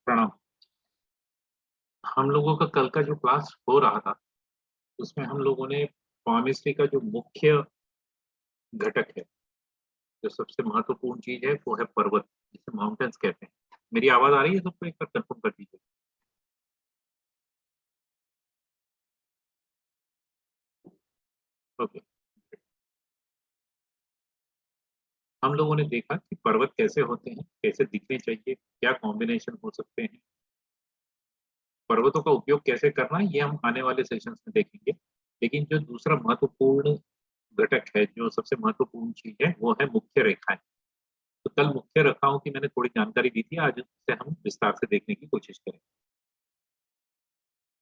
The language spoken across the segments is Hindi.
प्रणाम। हम लोगों का कल का जो क्लास हो रहा था, उसमें हम लोगों ने केमिस्ट्री का जो मुख्य घटक है, जो सबसे महत्वपूर्ण चीज़ है, वो है पर्वत, जिसे माउंटेन्स कहते हैं। मेरी आवाज़ आ रही है सबको? एक बार कन्फर्म कर दीजिए। ओके। हम लोगों ने देखा कि पर्वत कैसे होते हैं, कैसे दिखने चाहिए, क्या कॉम्बिनेशन हो सकते हैं, पर्वतों का उपयोग कैसे करना है, ये हम आने वाले सेशंस में देखेंगे। लेकिन जो दूसरा महत्वपूर्ण घटक है, जो सबसे महत्वपूर्ण चीज़ है, वो है मुख्य रेखाएँ। तो कल मुख्य रेखाओं की मैंने थोड़ी जानकारी दी थी, आज उसे हम विस्तार से देखने की कोशिश करें।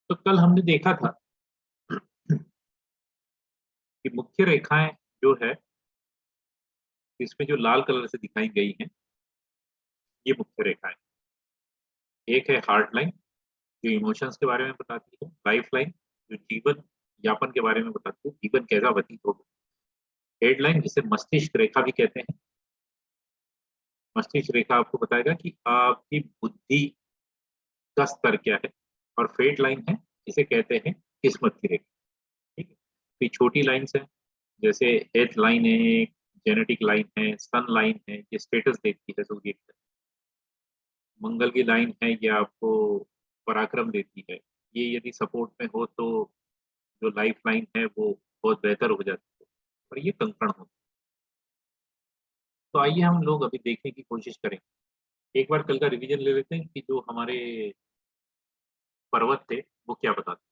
तो कल हमने देखा था कि मुख्य रेखाएँ जो है, इसमें जो लाल कलर से दिखाई गई हैं, ये मुख्य रेखाएँ। एक है हार्ट लाइन, जो इमोशंस के बारे में बताती है, लाइफ लाइन, जो जीवन यापन के बारे में बताती है, जीवन कैसा व्यतीत होगा। हेड लाइन, जिसे मस्तिष्क रेखा भी कहते हैं। मस्तिष्क रेखा आपको बताएगा कि आपकी बुद्धि का स्तर क्या है। और फेट लाइन है, जिसे कहते हैं किस्मत की रेखा। ठीक है? तो ये छोटी लाइन्स हैं, जैसे हेल्थ लाइन है, जेनेटिक लाइन है, सन लाइन है, ये स्टेटस देखती है सूर्य का। मंगल की लाइन है, ये आपको पराक्रम देती है। ये यदि सपोर्ट में हो तो जो लाइफ लाइन है वो बहुत बेहतर हो जाती है। और ये कंकड़ होता है। तो आइए हम लोग अभी देखने की कोशिश करें। एक बार कल का रिवीजन ले लेते हैं कि जो हमारे पर्वत थे वो क्या बताते हैं।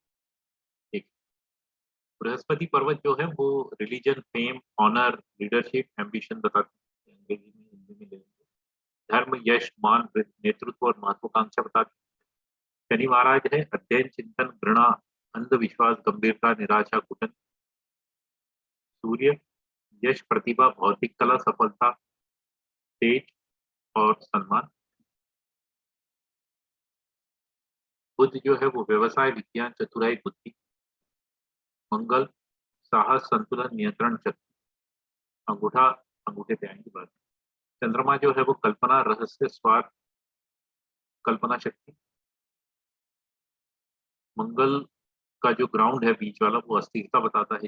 बृहस्पति पर्वत जो है वो religion, fame, honour, leadership, ambition बताते हैं। अंग्रेजी में, हिंदी में ले लेंगे। धर्म, यश, मान, नेतृत्व और महत्वाकांक्षा बताते हैं। शनि महाराज है अध्ययन, चिंतन, घृणा, अंधविश्वास, गंभीरता, निराशा, घुटन। सूर्य, यश, प्रतिभा, भौतिक कला, सफलता, तेज और सम्मान। बुध जो है वो व्यवसाय, विज्ञान, चतुराई, बुद्धि। मंगल, साहस, संतुलन, नियंत्रण, शक्ति। अंगूठा, अंगूठे पे आएंगे बात। चंद्रमा जो है वो कल्पना, रहस्य, स्वार्थ, कल्पना शक्ति। मंगल का जो ग्राउंड है बीच वाला, वो अस्थिरता बताता है।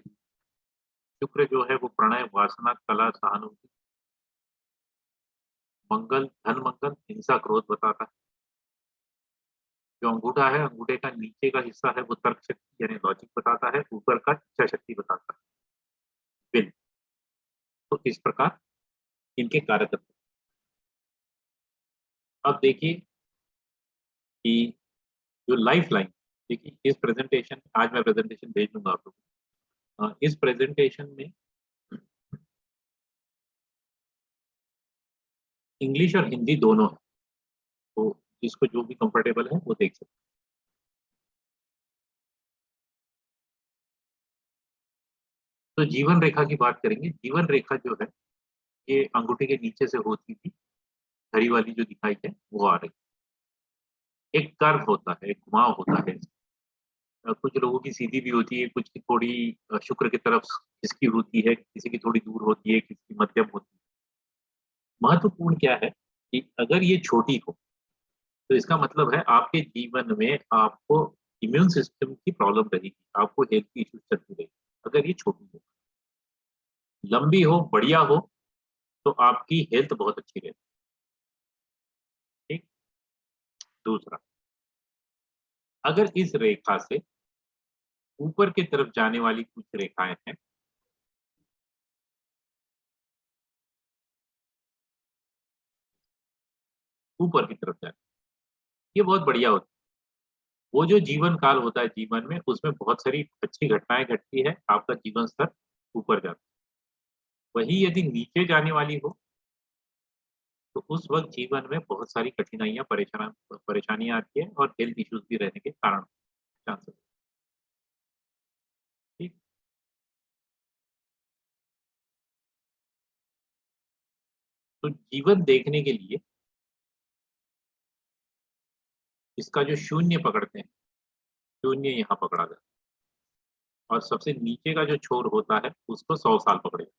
शुक्र जो है वो प्रणय, वासना, कला, सहानुभूति। मंगल, धन मंगल, हिंसा, क्रोध बताता है। जो अंगूठा है, अंगूठे का नीचे का हिस्सा है वो तर्क शक्ति यानी लॉजिक बताता है, ऊपर का इच्छा शक्ति बताता है। बिल। तो इस प्रकार इनके कारक। अब देखिए कि जो लाइफ लाइन, देखिए इस प्रेजेंटेशन, आज मैं प्रेजेंटेशन भेज दूंगा आप लोगों को। इस प्रेजेंटेशन में इंग्लिश और हिंदी दोनों है, तो जिसको जो भी कंफर्टेबल है वो देख सकते हैं। तो जीवन रेखा की बात करेंगे। जीवन रेखा जो है, ये अंगूठे के नीचे से होती थी, हरी वाली जो दिखाई है वो आ रही है। एक कर्व होता है, एक घुमाव होता है। कुछ लोगों की सीधी भी होती है, कुछ की थोड़ी शुक्र की तरफ खिसकी होती है, किसी की थोड़ी दूर होती है, किसी की मध्यम होती है। महत्वपूर्ण क्या है कि अगर ये छोटी हो तो इसका मतलब है आपके जीवन में आपको इम्यून सिस्टम की प्रॉब्लम रहेगी, आपको हेल्थ की इश्यूज चलती रहेगी। अगर ये छोटी हो, लंबी हो, बढ़िया हो, तो आपकी हेल्थ बहुत अच्छी रहेगी। ठीक। दूसरा, अगर इस रेखा से ऊपर की तरफ जाने वाली कुछ रेखाएं हैं, ऊपर की तरफ जाए, ये बहुत बढ़िया होता है। वो जो जीवन काल होता है जीवन में, उसमें बहुत सारी अच्छी घटनाएं घटती है, आपका जीवन स्तर ऊपर जाता है। वही यदि नीचे जाने वाली हो तो उस वक्त जीवन में बहुत सारी कठिनाइयां, परेशानियां आती है और हेल्थ इश्यूज भी रहने के कारण चांसेस। ठीक। तो जीवन देखने के लिए इसका जो शून्य पकड़ते हैं, शून्य यहाँ पकड़ा जाता है, और सबसे नीचे का जो छोर होता है उसको 100 साल पकड़ेगा।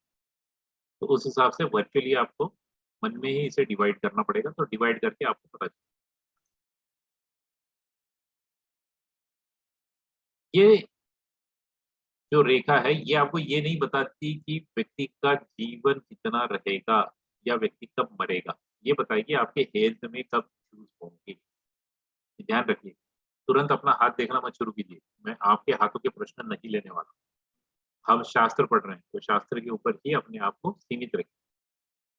तो उस हिसाब से वर्चुअली आपको मन में ही इसे डिवाइड करना पड़ेगा, तो डिवाइड करके आपको पता चलेगा। ये जो रेखा है ये आपको ये नहीं बताती कि व्यक्ति का जीवन कितना रहेगा या व्यक्ति कब मरेगा। ये बताएगी आपके हेल्थ में कब इश्यूज होंगे। ध्यान रखिए, तुरंत अपना हाथ देखना मत शुरू कीजिए। मैं आपके हाथों के प्रश्न नहीं लेने वाला। हम शास्त्र पढ़ रहे हैं, तो शास्त्र के ऊपर ही अपने आप को सीमित रखिए,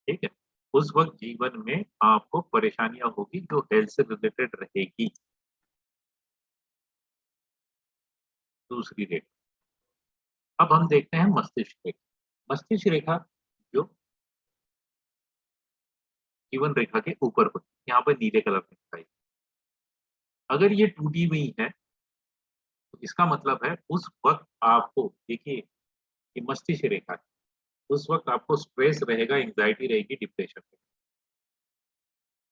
ठीक है? उस वक़्त जीवन में आपको परेशानियाँ होगी जो हेल्थ से रिलेटेड रहेगी। दूसरी रेखा, अब हम देखते हैं मस्तिष्क रेखा। मस्तिष्क रेखा जो जीवन रेखा के ऊपर होती है, यहाँ पर नीले कलर में दिखाई। अगर ये टूटी हुई है, तो इसका मतलब है उस वक़्त आपको देखिए ये मस्तिष्क रेखा है, उस वक़्त आपको स्ट्रेस रहेगा, एंग्ज़ायटी रहेगी, डिप्रेशन रहेगा,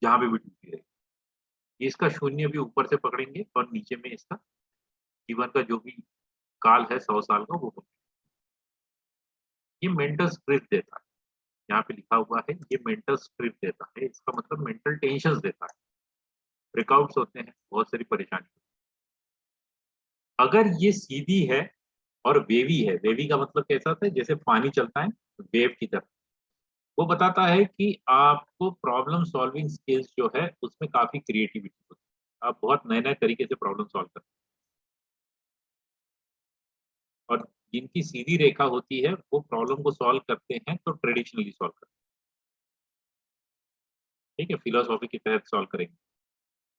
जहाँ पे भी टूटी रहेगी। इसका शून्य भी ऊपर से पकड़ेंगे और नीचे में इसका जीवन का जो भी काल है 100 साल का वो पकड़ेंगे। ये मेंटल स्ट्रेस देता है, यहाँ पे लिखा हुआ है ये मेंटल स्ट्रेस देता है, इसका मतलब मेंटल टेंशन्स देता है, ब्रेकआउट्स होते हैं, बहुत सारी परेशानी। अगर ये सीधी है और वेवी है, वेवी का मतलब कैसा होता है जैसे पानी चलता है वेव की तरह, वो बताता है कि आपको प्रॉब्लम सॉल्विंग स्किल्स जो है उसमें काफ़ी क्रिएटिविटी होती है। आप बहुत नए-नए तरीके से प्रॉब्लम सॉल्व करते हैं और जिनकी सीधी रेखा होती है वो प्रॉब्लम को सॉल्व करते हैं तो ट्रेडिशनली सॉल्व करते हैं, ठीक है? फिलॉसॉफी के तहत सॉल्व करेंगे।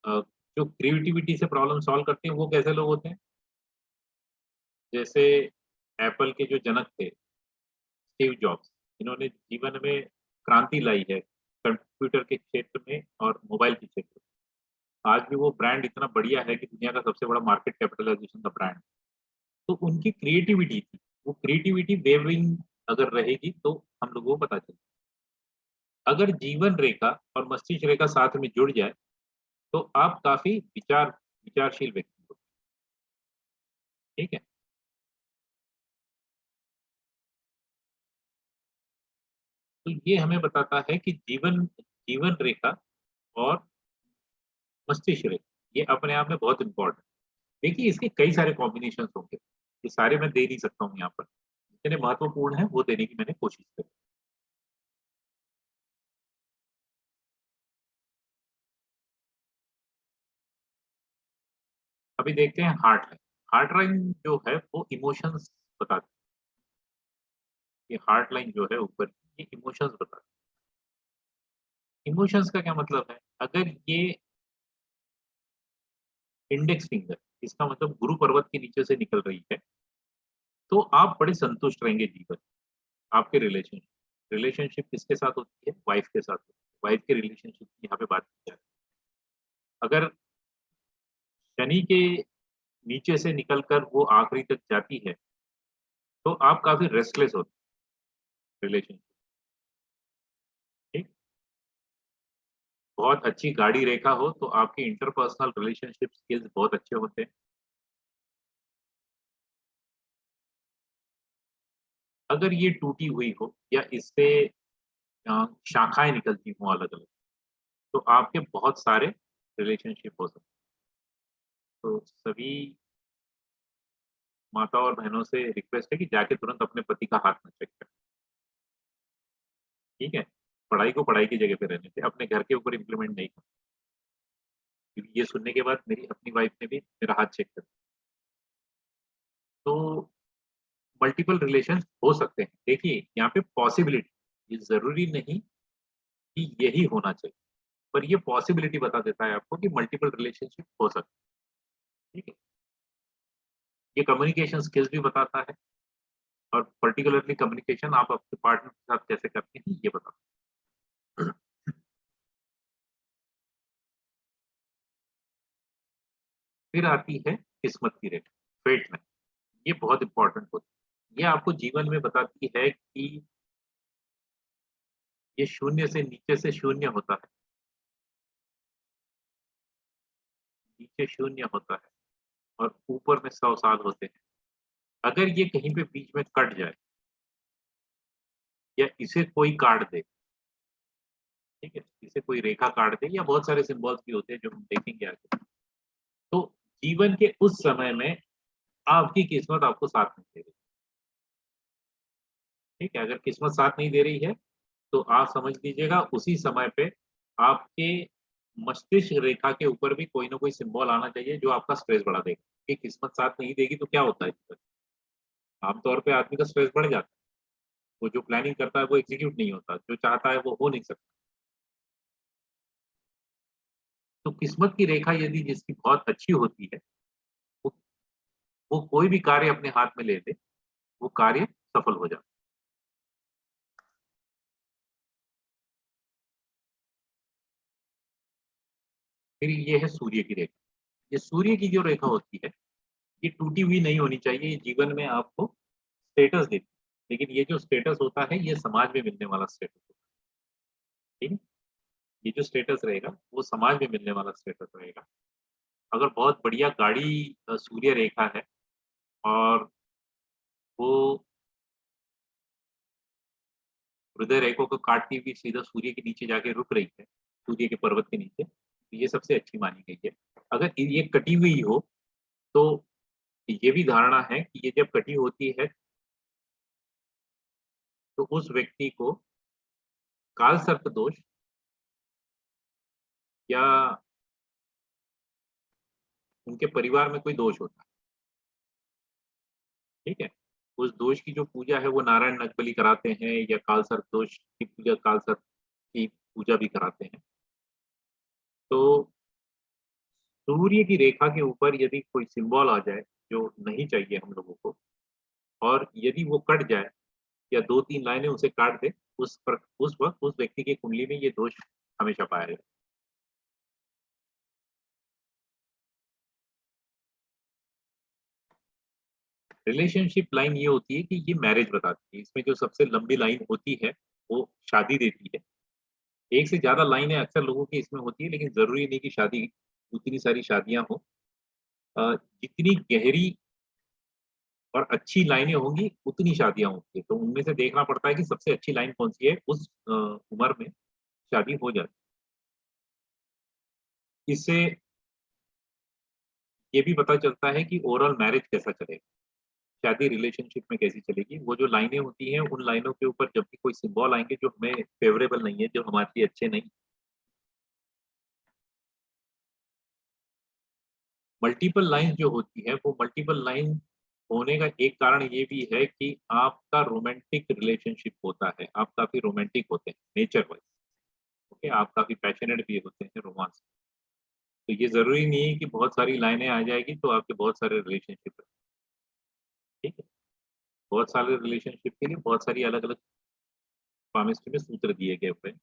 अ, जो क्रिएटिविटी से प्रॉब्लम सॉल्व करते हैं वो कैसे लोग होते हैं? जैसे एप्पल के जो जनक थे, स्टीव जॉब्स, इन्होंने जीवन में क्रांति लाई है कंप्यूटर के क्षेत्र में और मोबाइल के क्षेत्र में। आज भी वो ब्रांड इतना बढ़िया है कि दुनिया का सबसे बड़ा मार्केट कैपिटलाइज़ेशन का ब्रांड। तो उनकी क्रिएटिविटी थी, वो क्रिएटिविटी वेविंग अगर रहेगी तो हम लोगों को पता चले। अगर जीवन रेखा और मस्तिष्क रेखा साथ में जुड़ जाए, तो आप काफ़ी विचारशील व्यक्ति हो, ठीक है? तो ये हमें बताता है कि जीवन जीवन रेखा और मस्तिष्क रेखा, ये अपने आप में बहुत इम्पोर्टेंट है। देखिए इसके कई सारे कॉम्बिनेशंस होंगे, ये सारे मैं दे नहीं सकता हूँ यहाँ पर। जितने महत्वपूर्ण हैं, वो देने की मैंने कोशिश करी। अभी देखते हैं हार्ट लाइन। हार्ट लाइन जो है वो इमोशंस बताती है, ये हार्ट लाइन जो है ऊपर की, ये इमोशंस बताती है। इमोशंस का क्या मतलब है? अगर ये इंडेक्स फिंगर, इसका मतलब गुरु पर्वत के नीचे से निकल रही है, तो आप बड़े संतुष्ट रहेंगे जीवन। आपके रिलेशनशिप रिलेशनशिप किसके साथ होती है? वाइफ के साथ होती है। वाइफ के रिलेशनशिप की यहाँ पे बात की जाए। अगर शनि के नीचे से निकलकर वो आखिरी तक जाती है, तो आप काफ़ी रेस्टलेस होते हैं रिलेशनशिप, ठीक? बहुत अच्छी गाड़ी रेखा हो तो आपके इंटरपर्सनल रिलेशनशिप स्किल्स बहुत अच्छे होते हैं। अगर ये टूटी हुई हो या इससे शाखाएँ निकलती हों अलग-अलग, तो आपके बहुत सारे रिलेशनशिप हो सकते हैं। तो सभी माता और बहनों से रिक्वेस्ट है कि जाके तुरंत अपने पति का हाथ मत चेक करें, ठीक है? पढ़ाई को पढ़ाई की जगह पे रहने दें, अपने घर के ऊपर इम्प्लीमेंट नहीं करें। क्योंकि ये सुनने के बाद मेरी अपनी वाइफ ने भी मेरा हाथ चेक कर तो मल्टीपल रिलेशंस हो सकते हैं। देखिए, यहाँ पे पॉसिबिलिटी, ये ज़रूरी नहीं कि यही होना चाहिए, पर ये पॉसिबिलिटी बता देता है आपको कि मल्टीपल रिलेशनशिप हो सकते हैं, ठीक है? ये कम्युनिकेशन स्किल्स भी बताता है और पर्टिकुलरली कम्युनिकेशन आप अपने पार्टनर के साथ कैसे करते हैं, ये बताता है। फिर आती है किस्मत की रेखा, फेट लाइन, ये बहुत इम्पोर्टेंट होती है। ये आपको जीवन में बताती है कि ये शून्य से नीचे से शून्य होता है, नीचे शून्य होता है और ऊपर में 100 साल होते हैं। अगर ये कहीं पे बीच में कट जाए या इसे कोई काट दे, ठीक है? इसे कोई रेखा काट दे या बहुत सारे सिम्बल्स भी होते हैं जो हम देखेंगे आगे। तो जीवन के उस समय में आपकी किस्मत आपको साथ नहीं दे रही, ठीक है? अगर किस्मत साथ नहीं दे रही है, तो आप समझ लीजिएगा उसी समय पे आपके मस्तिष्क रेखा के ऊपर भी कोई ना कोई सिम्बॉल आना चाहिए जो आपका स्ट्रेस बढ़ा देगा। कि किस्मत साथ नहीं देगी तो क्या होता है? आम तौर पे आदमी का स्ट्रेस बढ़ जाता है। वो जो प्लानिंग करता है वो एग्ज़ीक्यूट नहीं होता, जो चाहता है वो हो नहीं सकता। तो किस्मत की रेखा यदि जिसकी बहुत अच्छी होती है, वो वो कोई भी कार्य अपने हाथ में ले ले, वो कार्य सफल हो जाता है। फिर ये है सूर्य की रेखा। ये सूर्य की जो रेखा होती है, ये टूटी हुई नहीं होनी चाहिए, ये जीवन में आपको स्टेटस देती है। लेकिन ये जो स्टेटस होता है, ये समाज में मिलने वाला स्टेटस होता है, ठीक है? ये जो स्टेटस रहेगा, वो समाज में मिलने वाला स्टेटस रहेगा। अगर बहुत बढ़िया गाढ़ी सूर्य रेखा है और वो हृदय रेखा को काटती हुई सीधा सूर्य के नीचे जाके रुक रही है, सूर्य के पर्वत के नीचे, तो ये सबसे अच्छी मानी गई है। अगर ये कटी हुई हो, तो ये भी धारणा है कि ये जब कटी होती है, तो उस व्यक्ति को कालसर्प दोष या उनके परिवार में कोई दोष होता है, ठीक है? उस दोष की जो पूजा है वो नारायण नगबली कराते हैं या कालसर्प दोष की पूजा कालसर्प की पूजा भी कराते हैं। तो सूर्य की रेखा के ऊपर यदि कोई सिम्बॉल आ जाए, जो नहीं चाहिए हम लोगों को और यदि वो कट जाए या 2-3 लाइनें उसे काट दें, उस वक़्त उस व्यक्ति की कुंडली में ये दोष हमेशा पाया जाए। रिलेशनशिप लाइन ये होती है कि ये मैरिज बताती है। इसमें जो सबसे लंबी लाइन होती है, वो शादी देती है। एक से ज़्यादा लाइनें अक्सर लोगों की इसमें होती है, लेकिन ज़रूरी नहीं कि शादी उतनी सारी शादियाँ हों। जितनी गहरी और अच्छी लाइनें होंगी, उतनी शादियाँ होंगी। तो उनमें से देखना पड़ता है कि सबसे अच्छी लाइन कौन-सी है, उस उम्र में शादी हो जाती है। इससे ये भी पता चलता है कि ओवरऑल मैरिज कैसा चलेगा, शादी रिलेशनशिप में कैसी चलेगी। वो जो लाइनें होती हैं, उन लाइनों के ऊपर जब भी कोई सिम्बॉल आएँगे जो हमें फ़ेवरेबल नहीं है, जो हमारे लिए अच्छे नहीं, मल्टीपल लाइन जो होती है, वो मल्टीपल लाइन होने का एक कारण ये भी है कि आपका रोमांटिक रिलेशनशिप होता है। आप काफ़ी रोमांटिक होते हैं नेचर वाइज़, ओके? आप काफ़ी पैशनेट भी होते हैं रोमांस। तो ये ज़रूरी नहीं है कि बहुत सारी लाइनें आ जाएगी तो आपके बहुत सारे रिलेशनशिप हैं, ठीक है? बहुत सारे रिलेशनशिप के लिए बहुत सारी अलग-अलग पामिस्ट्री में सूत्र दिए गए हुए हैं।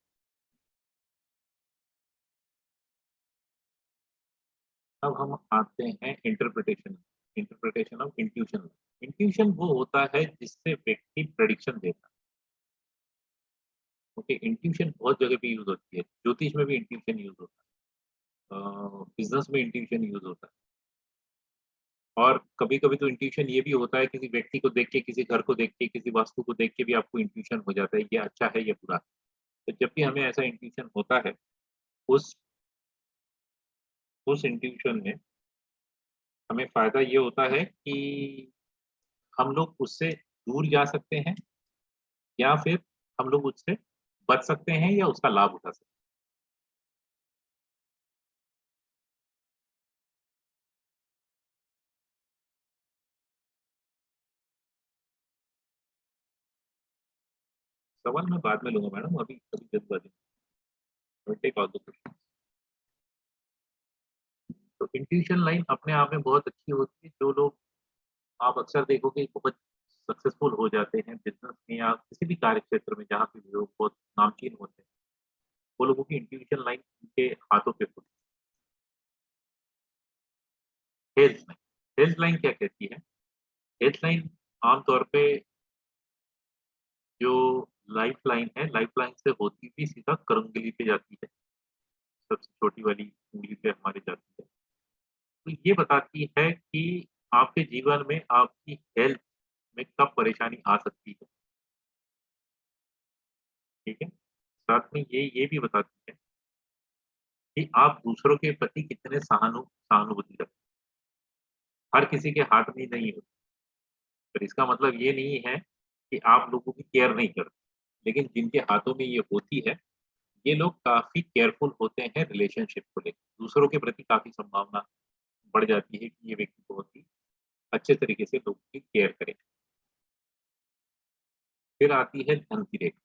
अब हम आते हैं इंटरप्रिटेशन ऑफ इंट्यूशन। इंट्यूशन वो होता है जिससे व्यक्ति प्रेडिक्शन देता है। ओके, इंट्यूशन बहुत जगह पे यूज़ होती है। ज्योतिष में भी इंट्यूशन यूज़ होता है। बिज़नेस में इंट्यूशन यूज़ होता है। और कभी-कभी तो इंट्यूशन ये भी होता है किसी व्यक्ति को देख के, किसी घर को देख के, किसी वास्तु को देख के भी आपको इंट्यूशन हो जाता है, ये अच्छा है, ये बुरा है। तो जब भी हमें ऐसा इंट्यूशन होता है, उस उस इंट्यूशन में हमें फ़ायदा ये होता है कि हम लोग उससे दूर जा सकते हैं या फिर हम लोग उससे बच सकते हैं या उसका लाभ उठा सकते हैं। सवाल मैं बाद में लूँगा मैडम, अभी अभी जल्दबाज़ी में। I will take all the question. तो इंट्यूशन लाइन अपने आप में बहुत अच्छी होती है। जो लोग आप अक्सर देखोगे बहुत सक्सेसफुल हो जाते हैं बिज़नेस में या किसी भी कार्य क्षेत्र में जहाँ पे भी लोग बहुत नामचीन होते हैं, वो लोगों की इंट्यूशन लाइन उनके हाथों पे होती है। हेल्थ लाइन क्या कहती है? हेल्थ लाइन आम तौर पे जो लाइफ लाइन से होती हुई सीधा करंगली पे जाती है, सबसे छोटी वाली उँगली पे हमारे जाती है। तो ये बताती है कि आपके जीवन में आपकी हेल्थ में कब परेशानी आ सकती है, ठीक है? साथ में ये भी बताती है कि आप दूसरों के प्रति कितने सहानुभूति रखते हैं। हर किसी के हाथ में नहीं होती। पर इसका मतलब ये नहीं है कि आप लोगों की केयर नहीं करते। लेकिन जिनके हाथों में ये होती है, ये लोग काफ़ी केयरफुल होते हैं रिलेशनशिप को लेके। दूसरों के प्रति काफ़ी संभावना बढ़ जाती है कि ये व्यक्ति बहुत ही अच्छे तरीके से लोगों की केयर करे। फिर आती है धन की रेखा,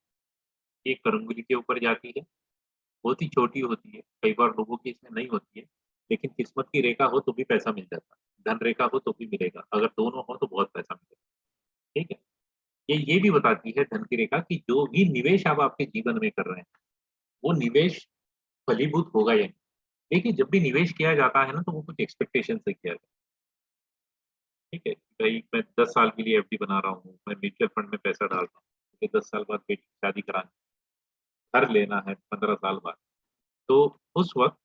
ये करंगुली के ऊपर जाती है, बहुत ही छोटी होती है, कई बार लोगों की इसमें नहीं होती है, लेकिन किस्मत की रेखा हो तो भी पैसा मिल जाता है, धन रेखा हो तो भी मिलेगा, अगर दोनों हो तो बहुत पैसा मिलेगा, ठीक है? ये भी बताती है धन की रेखा कि जो भी निवेश आप आपके जीवन में कर रहे हैं, वो निवेश फलीभूत होगा या नहीं। देखिए, जब भी निवेश किया जाता है ना, तो वो कुछ एक्सपेक्टेशन से किया जाता है, ठीक है? भई मैं 10 साल के लिए एफडी बना रहा हूँ, मैं म्यूचुअल फंड में पैसा डाल रहा हूँ, मुझे 10 साल बाद बेटी की शादी करानी है, घर लेना है 15 साल बाद। तो उस वक़्त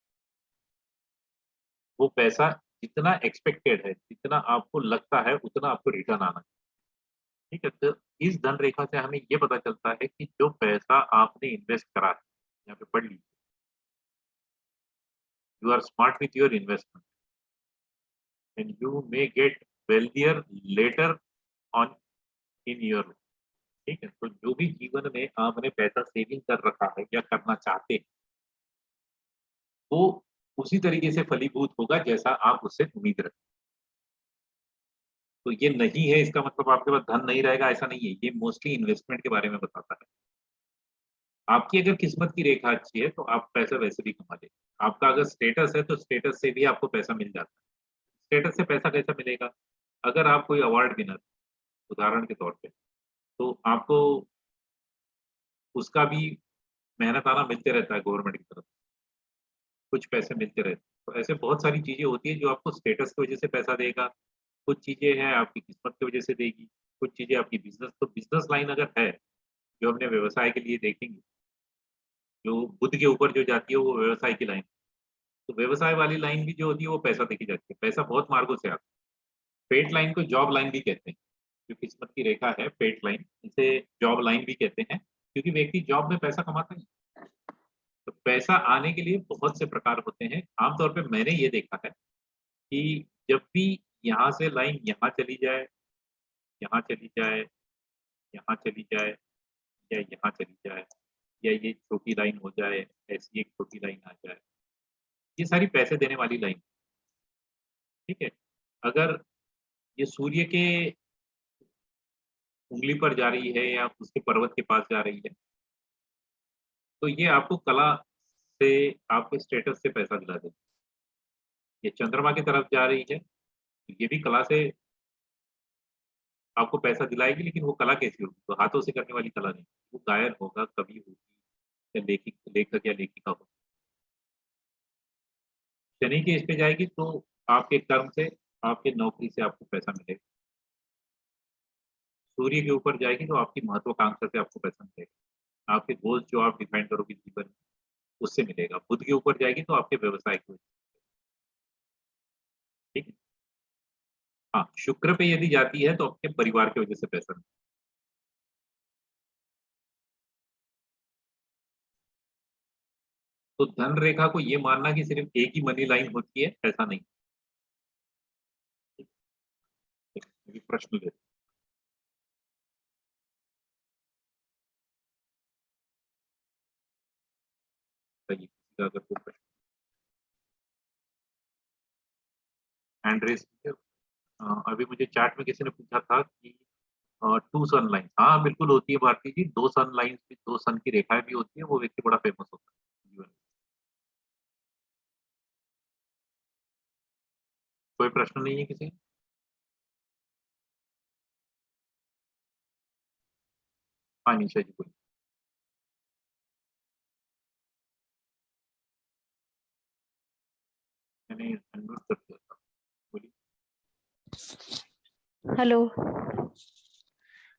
वो पैसा जितना एक्सपेक्टेड है, जितना आपको लगता है, उतना आपको रिटर्न आना चाहिए, ठीक है? तो इस धन रेखा से हमें ये पता चलता है कि जो पैसा आपने इन्वेस्ट करा है, यहाँ पे पढ़ लीजिए, you are smart with your investment and you may get wealthier later on in your life, ठीक है? तो जो भी जीवन में आपने पैसा सेविंग कर रखा है या करना चाहते हैं, वो उसी तरीके से फलीभूत होगा जैसा आप उससे उम्मीद रखते हैं। तो ये नहीं है इसका मतलब आपके पास धन नहीं रहेगा, ऐसा नहीं है। ये मोस्टली इन्वेस्टमेंट के बारे में बताता है। आपकी अगर किस्मत की रेखा अच्छी है, तो आप पैसा वैसे भी कमा लेंगे। आपका अगर स्टेटस है, तो स्टेटस से भी आपको पैसा मिल जाता है। स्टेटस से पैसा कैसे मिलेगा? अगर आप कोई अवार्ड विनर, उदाहरण के तौर पे, तो आपको उसका भी मेहनताना मिलते रहता है गवर्नमेंट की तरफ से, कुछ पैसे मिलते रहते हैं। तो ऐसे बहुत सारी चीज़ें होती हैं जो आपको स्टेटस की वजह से पैसा देगा, कुछ चीज़ें हैं आपकी किस्मत की वजह से देगी, कुछ चीज़ें आपकी बिज़नेस लाइन अगर है, जो हमने व्यवसाय के लिए देखेंगे, जो बुध के ऊपर जो जाती है वो व्यवसाय की लाइन, तो व्यवसाय वाली लाइन भी जो होती है वो पैसा देखी जाती है। पैसा बहुत मार्गों से आता है। फेट लाइन को जॉब लाइन भी कहते हैं, जो किस्मत की रेखा है फेट लाइन, इसे जॉब लाइन भी कहते हैं, क्योंकि व्यक्ति जॉब में पैसा कमाता है। तो पैसा आने के लिए बहुत से प्रकार होते हैं। आमतौर पे मैंने ये देखा है कि जब भी यहाँ से लाइन यहाँ चली जाए, यहाँ चली जाए, यहाँ चली जाए या यहाँ चली जाए या ये छोटी लाइन हो जाए, ऐसी एक छोटी लाइन आ जाए, ये सारी पैसे देने वाली लाइन, ठीक है? अगर ये सूर्य के उँगली पर जा रही है या उसके पर्वत के पास जा रही है, तो ये आपको कला से, आपके स्टेटस से पैसा दिला देगी। ये चंद्रमा की तरफ जा रही है, तो ये भी कला से आपको पैसा दिलाएगी, लेकिन वो कला कैसी होगी? तो हाथों से करने वाली कला नहीं, वो गायन होगा, कवि होगी या लेखक या लेखिका होगी। शनि की इस पे जाएगी तो आपके कर्म से, आपकी नौकरी से आपको पैसा मिलेगा। सूर्य के ऊपर जाएगी तो आपकी महत्वाकांक्षा से आपको पैसा मिलेगा। आपके गोल्स जो आप डिफाइन करोगे जीवन में, उससे मिलेगा। बुध के ऊपर जाएगी तो आपके व्यवसाय की वजह से, ठीक है? हाँ, शुक्र पे यदि जाती है तो आपके परिवार की वजह से पैसा मिलेगा। तो धन रेखा को ये मानना कि सिर्फ एक ही मनी लाइन होती है, ऐसा नहीं। अभी प्रश्न लेते हैं, किसी का अगर कोई प्रश्न, हैंड रेज़ कीजिए। अभी मुझे चैट में किसी ने पूछा था कि 2 सन लाइन, हाँ, बिल्कुल होती है भारती जी, 2 सन लाइन्स भी, 2 सन की रेखाएँ भी होती है, वो व्यक्ति बड़ा फेमस होता है जीवन में। कोई प्रश्न नहीं है किसी? हाँ, निशा जी बोलिए। मैंने अनम्यूट कर दिया था, बोलिए। हेलो।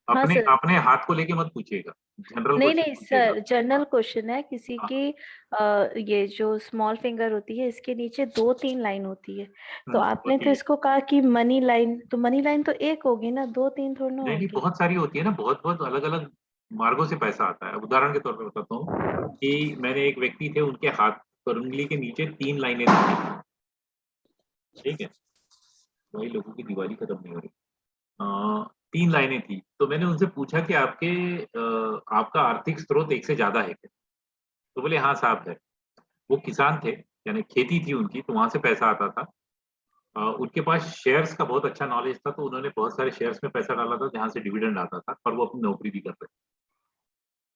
हाँ अपने सर। अपने हाथ को लेके मत पूछिएगा, जनरल नहीं क्वेश्चन नहीं पूछिएगा। सर, जनरल क्वेश्चन है किसी हाँ, की। ये जो स्मॉल फिंगर होती है इसके नीचे 2-3 लाइन होती है, तो आपने तो होती है। इसको कहा कि मनी लाइन, तो मनी लाइन तो एक होगी ना, 2-3 थोड़ी ना नहीं, होगी। बहुत सारी होती है ना, बहुत-बहुत अलग-अलग मार्गों से पैसा आता है। उदाहरण के तौर पे बताता हूँ कि मैंने एक व्यक्ति थे, उनके हाथ पर उँगली के नीचे 3 लाइनें दिखी, ठीक है? वही लोगों की दिवाली खत्म नहीं हो रही। 3 लाइनें थी, तो मैंने उनसे पूछा कि आपका आर्थिक स्रोत 1 से ज़्यादा है क्या? तो बोले हाँ साहब है। वो किसान थे, यानी खेती थी उनकी, तो वहाँ से पैसा आता था। उनके पास शेयर्स का बहुत अच्छा नॉलेज था, तो उन्होंने बहुत सारे शेयर्स में पैसा डाला था, जहाँ से डिविडेंड आता था, और वो अपनी नौकरी भी कर रहे थे।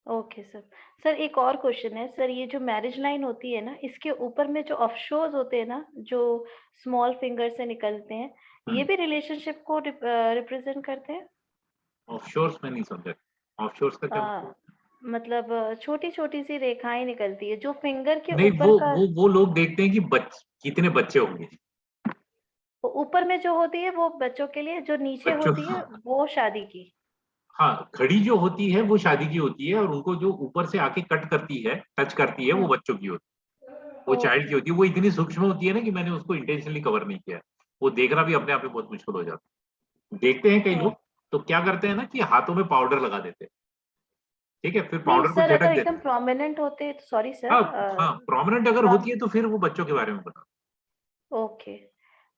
Okay sir. सर एक और क्वेश्चन है सर, ये जो मैरिज लाइन होती है ना, इसके ऊपर में जो ऑफशोर्स होते हैं ना, जो स्मॉल फिंगर से निकलते हैं, ये हुँ, भी रिलेशनशिप को रिप्रेजेंट करते हैं? ऑफशोर्स में नहीं समझा। ऑफशोर्स का क्या मतलब? मतलब छोटी-छोटी सी रेखाएँ निकलती है, जो फिंगर के नहीं, ऊपर का वो लोग देखते हैं कि कितने बच्चे होंगे। ऊपर में जो होती है वो बच्चों के लिए, जो नीचे बच्चों होती है वो शादी की। हाँ, घड़ी जो होती है वो शादी की होती है, और उनको जो ऊपर से आके कट करती है, टच करती है, वो हुँ, बच्चों की होती है। वो चाइल्ड की ओके, होती है, वो इतनी सूक्ष्म होती है ना कि मैंने उसको इंटेंशनली कवर नहीं किया है। वो देखना भी अपने आप में बहुत मुश्किल हो जाता है। देखते हैं कई ओ लोग, तो क्या करते हैं ना कि हाथों में पाउडर लगा देते हैं, ठीक है? फिर नहीं पाउडर को सर, झटक अगर देते एकदम हैं। प्रोमिनेंट होते तो सॉरी हाँ, सर हाँ, प्रोमिनेंट अगर प्रोम होती है तो फिर वो बच्चों के बारे में बता। Okay,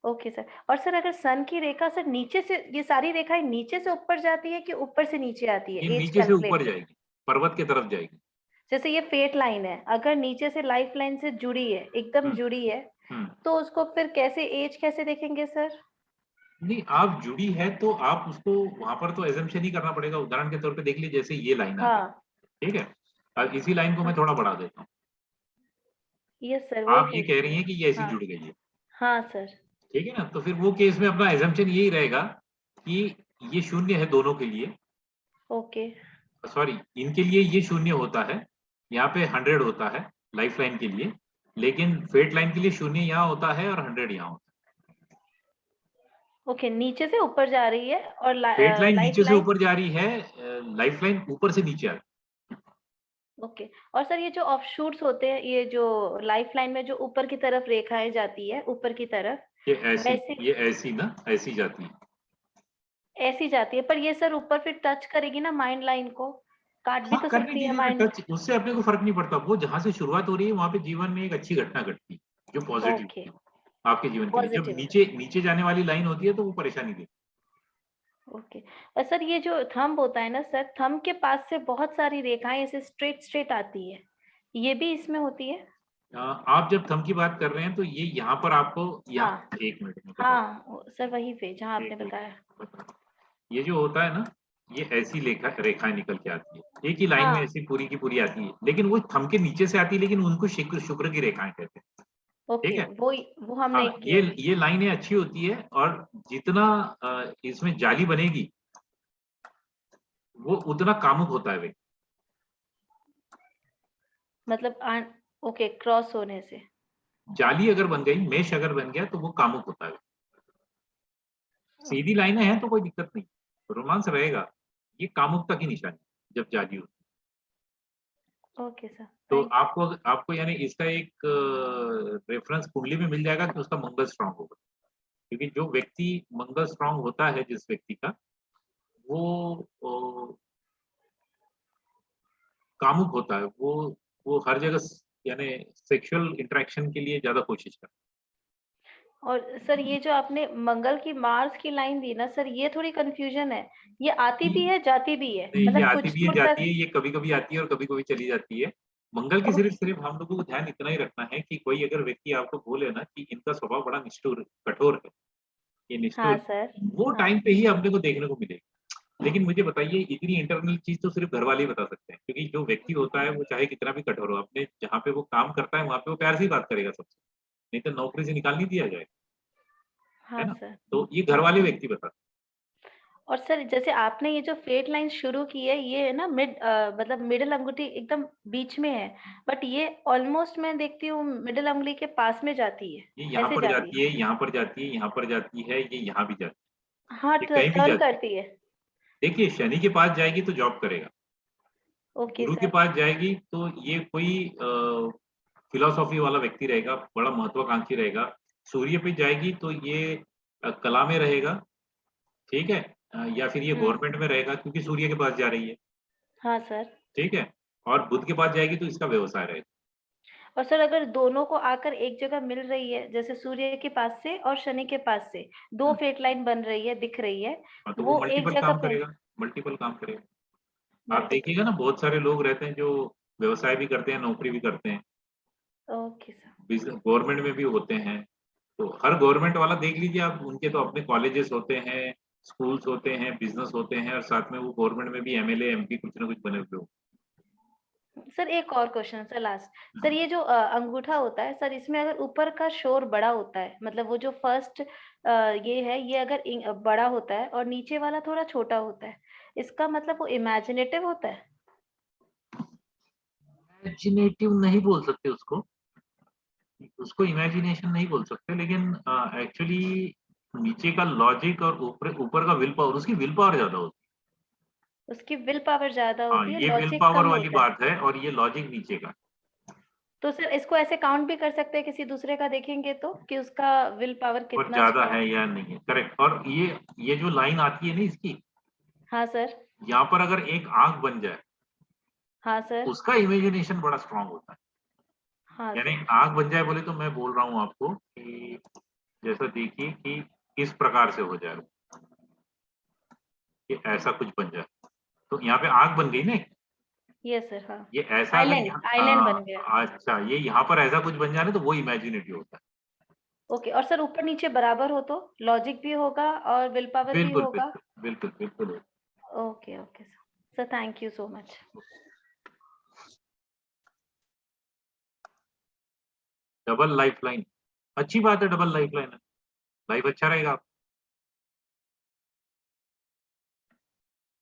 okay sir. और सर अगर सन की रेखा सर नीचे से, ये सारी रेखाएँ नीचे से ऊपर जाती है कि ऊपर से नीचे आती है ये एज नीचे से ऊपर कैलकुलेट करके? जाएगी, पर्वत की तरफ जाएगी। जैसे ये फेट लाइन है, अगर नीचे से लाइफ लाइन से जुड़ी है, एकदम हुँ, जुड़ी है, हुँ। तो उसको फिर कैसे एज कैसे देखेंगे सर? नहीं, आप जुड़ी है तो आप उसको वहाँ पर तो असम्पशन ही करना पड़ेगा। उदाहरण के तौर पे देख लीजिए, जैसे ये लाइन आ गई, हाँ, ठीक है? अब इसी लाइन को मैं हाँ। थोड़ा बढ़ा देता हूँ। यस सर, वही आप ये पूछ कह रही रही हूँ। हैं कि ये ऐसी हाँ, जुड़ गई है, हाँ सर। ठीक है ना? तो फिर वो केस में अपना असम्पशन यही रहेगा कि ये शून्य है दोनों के लिए। ओके, सॉरी, इनके लिए ये शून्य होता है, यहाँ पे 100 होता है लाइफ़लाइन के लिए, लेकिन फेट लाइन के लिए शून्य यहाँ होता है और 100 यहाँ होता ओके, नीचे से ऊपर जा रही है और है। फेट लाइन लाइफ नीचे से लाइन ऊपर जा रही है, लाइफ़लाइन ऊपर से नीचे आ रही ओके। और सर ये जो ऑफशूट्स होते हैं, ये जो लाइफ लाइन में जो ऊपर की तरफ रेखाएँ जाती है, ऊपर की तरफ, है। वैसे ये ऐसी ना, ऐसी जाती है। ऐसी जाती है, पर ये सर ऊपर फिर टच करेगी ना माइंड लाइन को, काट भी हाँ, तो करने सकती है दीजिए ना माइंड। टच, उससे अपने को फ़र्क नहीं पड़ता। वो जहाँ से शुरुआत हो रही है, वहाँ पे जीवन में एक अच्छी घटना घटती है, जो पॉज़िटिव ओके, थी, आपके जीवन के लिए। जब पॉज़िटिव, नीचे नीचे जाने वाली लाइन होती है, तो वो परेशानी देती ओके। और सर ये जो थंब होता है ना सर, थंब के पास से बहुत सारी रेखाएँ ऐसे स्ट्रेट स्ट्रेट आती है, ये भी इसमें होती है? है। आप जब थंब की बात कर रहे हैं, तो ये यहाँ पर आपको हाँ, 1 मिनट में बताता हाँ, सर वही पे जहाँ हूँ, आपने 1 बताया। मिनट। ये जो होता है ना, ये ऐसी रेखाएँ निकल के आती है। एक ही लाइन में हाँ, ऐसी पूरी की पूरी आती है, लेकिन वो थंब के नीचे से आती है, लेकिन उनको शुक्र की रेखाएँ कहते हैं, ठीक ओके, है? वो हम हाँ, नहीं किए हुए। ये लाइनें अच्छी होती है, और जितना इसमें जाली बनेगी, वो उतना कामुक होता है व्यक्ति। मतलब ओके, क्रॉस होने से। जाली अगर बन गई, मेष अगर बन गया, तो वो कामुक होता है। सीधी ओके, लाइनें हैं तो कोई दिक्कत नहीं, रोमांस रहेगा। ये कामुकता की निशानी है, जब जाली होती है। ओके सर, तो थैंक यू। आपको यानी इसका एक रेफरेंस कुंडली में मिल जाएगा कि उसका मंगल स्ट्रॉन्ग होगा। क्योंकि जो व्यक्ति मंगल स्ट्रॉन्ग होता है जिस व्यक्ति का, वो कामुक होता है। वो हर जगह यानी सेक्सुअल इंटरेक्शन के लिए ज़्यादा कोशिश करता और सर ये जो आपने मंगल की मार्स की लाइन दी ना सर, ये थोड़ी कन्फ्यूजन है। ये आती है। भी है, जाती भी है, नहीं, ये मतलब आती कुछ भी है, दूर जाती तक। है, ये कभी-कभी आती है और कभी-कभी चली जाती है। मंगल की ओके, सिर्फ़ हम लोगों को ध्यान इतना ही रखना है कि कोई अगर व्यक्ति आपको बोले ना कि इनका स्वभाव बड़ा निष्ठुर, कठोर है, ये हाँ निष्ठुर, सर, वो हाँ। टाइम पे ही अपने को देखने को मिलेगी। लेकिन मुझे बताइए, इतनी इंटरनल चीज़ तो सिर्फ़ घरवाले ही बता सकते हैं, क्योंकि जो व्यक्ति होता है वो चाहे कितना भी कठोर हो, अपने जहाँ पे वो काम करता है वहाँ पे वो प्यार से ही बात करेगा सबसे, नहीं तो नौकरी से निकाल नहीं दिया जाएगा, है हाँ ना? सर, तो ये हाँ। घरवाले व्यक्ति बताते और सर जैसे आपने ये जो फेट लाइन शुरू की है, ये है ना मतलब मिडल अंगूठी एकदम बीच में है, बट ये ऑलमोस्ट मैं देखती हूँ मिडल अंगुली के पास में जाती है, हैं। ये यहाँ ऐसे पर जाती जाती है, है। यहाँ पर जाती है, यहाँ पर जाती है, ये यहाँ भी जाती हाँ, है, ये कहीं भी टर्न जाती है। करती है। देखिए, शनि के पास जाएगी तो जॉब करेगा। ओके गुरु के सर, पास जाएगी तो ये कोई फिलॉसफी वाला व्यक्ति रहेगा, बड़ा महत्वाकांक्षी रहेगा। सूर्य पे जाएगी तो ये कला में रहेगा, ठीक है? या फिर ये हुँ। गवर्नमेंट में रहेगा, क्योंकि सूर्य के पास जा रही है, हाँ सर। ठीक है? और बुध के पास जाएगी तो इसका व्यवसाय रहेगा। और सर अगर दोनों को आकर एक जगह मिल रही है, जैसे सूर्य के पास से और शनि के पास से 2 फेट लाइन बन रही है, दिख रही है, हाँ, तो वो वो एक मल्टीपल जगह काम पे करेगा, मल्टीपल काम करेगा। आप मल्टीपल। देखिएगा ना, बहुत सारे लोग रहते हैं जो व्यवसाय भी करते हैं, नौकरी भी करते हैं, ओके सर। गवर्नमेंट में भी होते हैं। तो हर गवर्नमेंट वाला देख लीजिए आप, उनके तो अपने कॉलेजेस होते हैं, स्कूल्स होते हैं, बिजनेस होते हैं, और साथ में वो गवर्नमेंट में भी एमएलए एमपी कुछ ना कुछ बने हुए हो। सर एक और क्वेश्चन सर लास्ट। सर ये जो अंगूठा होता है सर, इसमें अगर ऊपर का शोर बड़ा होता है, मतलब वो जो फर्स्ट ये है, ये अगर बड़ा होता है और नीचे वाला थोड़ा छोटा होता है, इसका मतलब वो इमेजिनेटिव होता है? इमेजिनेटिव नहीं बोल सकते उसको, उसको इमेजिनेशन नहीं बोल सकते, लेकिन एक्चुअली नीचे का लॉजिक और ऊपर ऊपर का विल पावर, उसकी विल पावर ज्यादा होती उसकी विल पावर ज़्यादा है। हाँ, होती है, ये विल लॉजिक पावर कम वाली होता है। बात है, और ये लॉजिक नीचे का। तो सर इसको ऐसे काउंट भी कर सकते हैं किसी दूसरे का देखेंगे तो, कि उसका विल पावर और कितना ज्यादा स्ट्रॉन्ग है है? या नहीं है, करेक्ट। और ये जो लाइन आती है ना इसकी, हाँ सर। यहाँ पर अगर एक आंख बन जाए, हाँ सर। उसका इमेजिनेशन बड़ा स्ट्रांग होता है। हाँ यानी सर। आंख बन जाए बोले तो मैं बोल रहा हूँ आपको कि जैसा देखिए कि किस प्रकार से हो जाए, कि ऐसा कुछ बन जाए, तो यहाँ पे आंख बन गई ना, यस सर, हाँ। ये ऐसा अगर आइलैंड यहाँ, आइलैंड बन गया। अच्छा, ये यहाँ पर ऐसा कुछ बन जाए ना, तो वो इमेजिनेटिव होता है। ओके, और सर ऊपर-नीचे बराबर हो तो लॉजिक भी होगा और विल पावर भी बिल्कुल होगा? बिल्कुल बिल्कुल बिल्कुल। Okay, okay sir. Sir thank you so much. Double life line, अच्छी बात है, डबल लाइफ लाइन है, लाइफ अच्छा रहेगा आप।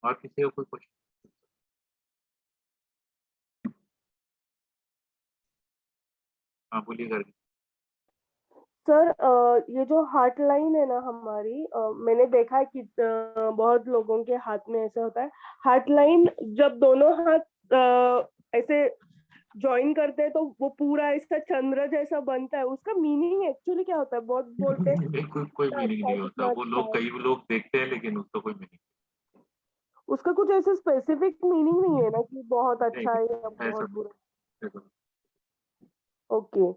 और किसी का कोई क्वेश्चन? हाँ बोलिए करके। सर ये जो हार्ट लाइन है ना हमारी, मैंने देखा है कि बहुत लोगों के हाथ में ऐसा होता है। हार्ट लाइन जब दोनों हाथ ऐसे ज्वाइन करते हैं तो वो पूरा ऐसा चंद्र जैसा बनता है। उसका मीनिंग एक्चुअली क्या होता है? बहुत बोलते हैं बिल्कुल कोई कितना मीनिंग अच्छा है, नहीं होता, कितना वो अच्छा लोग, है। कई लोग देखते हैं लेकिन उसका कोई मीनिंग उसका कुछ ऐसे स्पेसिफिक मीनिंग नहीं है ना कि बहुत नहीं। अच्छा है या ऐसा बहुत बुरा? ऐसा ओके,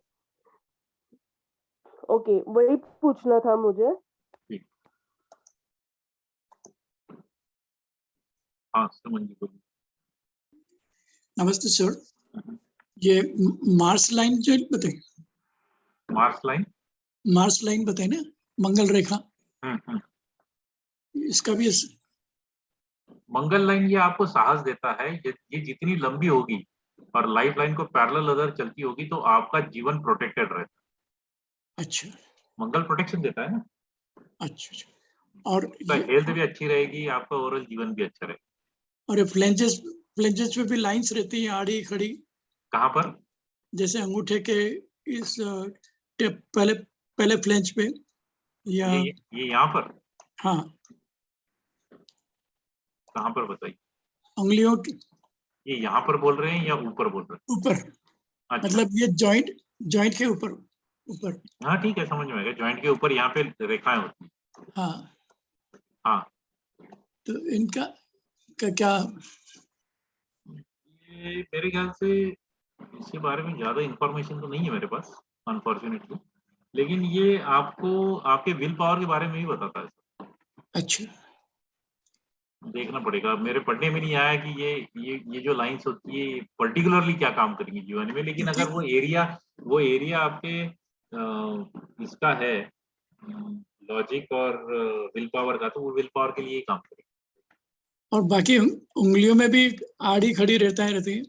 ओके, वही पूछना था मुझे। ठीक। हाँ समझ गई, बोलिए। नमस्ते सर, ये मार्स लाइन जो बताए, मार्स लाइन, मार्स लाइन बताए ना, मंगल रेखा, इसका भी मंगल लाइन ये आपको साहस देता है, ये जितनी लंबी होगी और लाइफ लाइन को पैरेलल अगर चलती होगी तो आपका जीवन प्रोटेक्टेड रहता है। अच्छा मंगल प्रोटेक्शन देता है ना, अच्छा अच्छा। और आपका ये हेल्थ भी अच्छी रहेगी, आपका ओवरऑल जीवन भी अच्छा रहेगा। और ये फ्लेंजेस फ्लेंजेस पे भी लाइंस रहती हैं आड़ी खड़ी, कहाँ पर? जैसे अंगूठे के इस टिप पहले पहले फ्लेंज पे, या ये यहाँ पर, हाँ कहाँ पर बताइए? उंगलियों के ये यहाँ पर बोल रहे हैं या ऊपर बोल रहे ऊपर, हैं? अच्छा, मतलब ये जॉइंट जॉइंट के ऊपर ऊपर। हाँ ठीक है, समझ में आएगा, जॉइंट के ऊपर यहाँ पे रेखाएं होती हैं। हाँ, हाँ, तो इनका क्या? ये मेरे ख्याल से इसके बारे में ज्यादा इंफॉर्मेशन तो नहीं है मेरे पास, अनफॉर्चुनेटली, लेकिन ये आपको आपके विल पावर के बारे में ही बताता है। अच्छा देखना पड़ेगा, मेरे पढ़ने में नहीं आया कि ये जो लाइंस होती है पर्टिकुलरली क्या काम करेंगी जीवन में, लेकिन अगर वो एरिया आपके इसका है लॉजिक और विल पावर का, तो वो विल पावर के लिए ही काम करेगा। और बाकी उंगलियों में भी आड़ी खड़ी रहती है।